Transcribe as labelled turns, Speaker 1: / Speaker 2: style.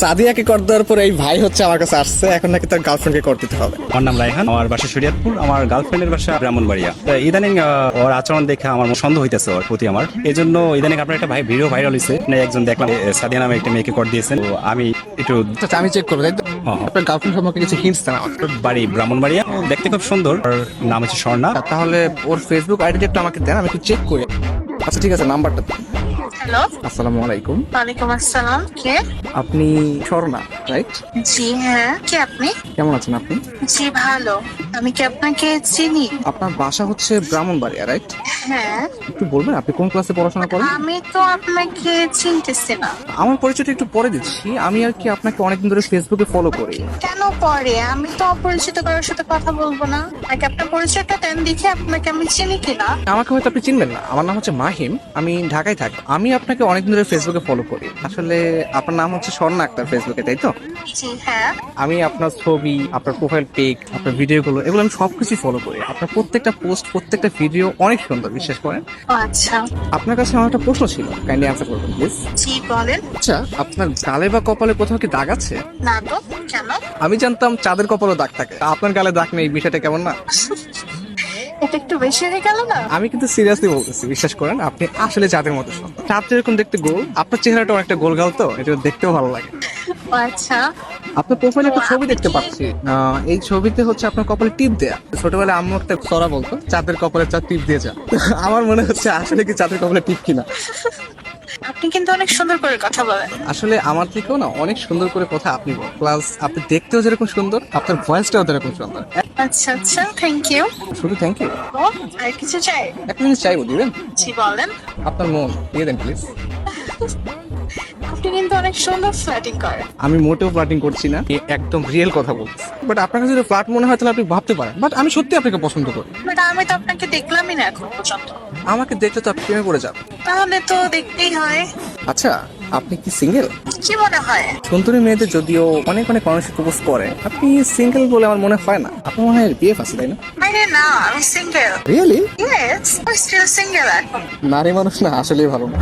Speaker 1: সাদিয়াকে কর দেওয়ার পর এই ভাই হচ্ছে আমার কাছে আসছে, এখন নাকি তার গার্লফ্রেন্ডকে কর দিতে হবে।
Speaker 2: আমার নাম রায়হান, আমার বাসা শরীয়তপুর, আমার গার্লফ্রেন্ডের বাসা ব্রাহ্মণবাড়িয়া। তো ইদানিং ওর আচরণ দেখে আমার সন্দেহ হইতেছে ওর প্রতি আমার। এই জন্য ইদানিং আপনার একটা ভাই ভিডিও ভাইরাল হয়েছে, একজন দেখলাম সাদিয়া নামে একটা মেয়েকে কর দিয়েছেন। তো আমি একটু
Speaker 1: আচ্ছা, আমি চেক করবো, তাই তো?
Speaker 2: হ্যাঁ।
Speaker 1: আপনার গার্লফ্রেন্ড সম্পর্কে কিছু হিন্টস দেন আমাকে।
Speaker 2: বাড়ি ব্রাহ্মণবাড়িয়া, ও দেখতে খুব সুন্দর, ওর নাম হচ্ছে স্বর্ণা।
Speaker 1: তাহলে ওর ফেসবুক আইডিটা একটু আমাকে দেন, আমি একটু চেক করি। আচ্ছা ঠিক আছে, নাম্বারটা দেন।
Speaker 3: হ্যালো,
Speaker 1: আসসালামু আলাইকুম।
Speaker 3: ওয়ালাইকুম আসসালাম। কে?
Speaker 1: আপনি স্বর্ণা, রাইট?
Speaker 3: জি হ্যাঁ, কে আপনি?
Speaker 1: কেমন আছেন আপনি?
Speaker 3: জি ভালো। আমি কি আপনাকে চিনি?
Speaker 1: আপনার বাসা হচ্ছে ব্রাহ্মণবাড়িয়া, রাইট?
Speaker 3: হ্যাঁ।
Speaker 1: একটু বলবেন আপনি কোন ক্লাসে পড়াশোনা করেন?
Speaker 3: আমি তো আপনাকে চিনতেছি না।
Speaker 1: আমার পরিচয়টা একটু পরে দিচ্ছি। আমি আর কি আপনাকে অনেকদিন ধরে ফেসবুকে ফলো করি।
Speaker 3: কেন পরে? আমি তো অপরিচিত কারোর সাথে কথা বলবো না। আগে আপনার পরিচয়টা দেন, দেখে আপনাকে আমি চিনি কিনা।
Speaker 1: আমাকে হয়তো আপনি চিনবেন না, আমার নাম হচ্ছে মাহিম, আমি ঢাকায় থাকি। আমি আপনাকে অনেকদিন ধরে ফেসবুকে ফলো করি। আসলে আপনার নাম হচ্ছে স্বর্ণা আক্তার ফেসবুকে, তাই তো?
Speaker 3: জি হ্যাঁ।
Speaker 1: আমি আপনার ছবি, আপনার প্রোফাইল পিক, আপনার ভিডিওগুলো, এগুলো আমি সবকিছু ফলো করি। আপনার প্রত্যেকটা পোস্ট, প্রত্যেকটা ভিডিও অনেক সুন্দর, বিশ্বাস করেন।
Speaker 3: ও আচ্ছা।
Speaker 1: আপনার কাছে আমার একটা প্রশ্ন ছিল, কাইন্ডলি অ্যান্সার করবেন প্লিজ।
Speaker 3: জি বলেন।
Speaker 1: আচ্ছা, আপনার গালে বা কপালে কোথাও কি দাগ আছে?
Speaker 3: না তো, কেন?
Speaker 1: আমি জানতাম চাঁদের কপালে দাগ থাকে, আপনার গালে দাগ নেই, বিষয়টা কেমন না?
Speaker 3: এটা একটু বেশি হয়ে গেল না?
Speaker 1: আমি কিন্তু সিরিয়াসলি বলতেছি, বিশ্বাস করেন, আপনি আসলে চাঁদের মতো সুন্দর। চাঁদ যেরকম দেখতে গোল, আপনার চেহারাটা অনেকটা গোল গাল, তো এটা দেখতেও ভালো লাগে।
Speaker 3: ও আচ্ছা।
Speaker 1: আপনার প্রোফাইলে একটা ছবি দেখতে পাচ্ছি, এই ছবিতে হচ্ছে আপনার কপালে টিপ দেয়া। ছোটবেলায় আম্মু একটা সরা বলতো, চাঁদের কপালে চাঁদ টিপ দিয়ে যা। আমার মনে হচ্ছে আসলে কি চাঁদের কপালে টিপ কিনা।
Speaker 3: আপনি কিন্তু অনেক সুন্দর করে কথা বলেন।
Speaker 1: আসলে আমার থেকেও না অনেক সুন্দর করে কথা আপনি বলেন, প্লাস আপনি দেখতেও যেরকম সুন্দর, আপনার ভয়েসটাও যেরকম সুন্দর।
Speaker 3: আচ্ছা আচ্ছা, থ্যাংক ইউ।
Speaker 1: শুধু থ্যাংক ইউ।
Speaker 3: ও, আর কিছু চাই?
Speaker 1: একটা জিনিস চাইবো, দিবেন?
Speaker 3: জি বলেন।
Speaker 1: আপনার মন দিয়ে দেন প্লিজ।
Speaker 3: আপনি কিন্তু অনেক সুন্দর ফ্ল্যাটিং করেন।
Speaker 1: আমি মোটেও ফ্লার্টিং করছি না, একদম রিয়েল কথা বলছি। বাট আপনার কাছে যদি ফ্লার্ট মনে হয় তাহলে আপনি ভাবতে পারেন, বাট আমি সত্যি আপনাকে পছন্দ করি।
Speaker 3: বাট আমি তো আপনাকে দেখলামই না এখন পর্যন্ত।
Speaker 1: আমাকে দেখলে তো আপনি প্রেমে পড়ে যাবেন।
Speaker 3: তাহলে তো দেখতেই হয়।
Speaker 1: আচ্ছা, আপনি কি সিঙ্গেল?
Speaker 3: কি মনে হয়?
Speaker 1: সুন্দরী মেয়েদের যদিও অনেক অনেক মানুষ প্রপোজ করে, আপনি সিঙ্গেল বলে আমার মনে হয় না। আপনার মনে হয় বিএফ আছে, তাই না?
Speaker 3: আরে না, আমি সিঙ্গেল।
Speaker 1: রিয়েলি?
Speaker 3: ইয়েস, আমি স্টিল সিঙ্গেল এখন।
Speaker 1: নারী মানুষ না আসলেই ভালো না।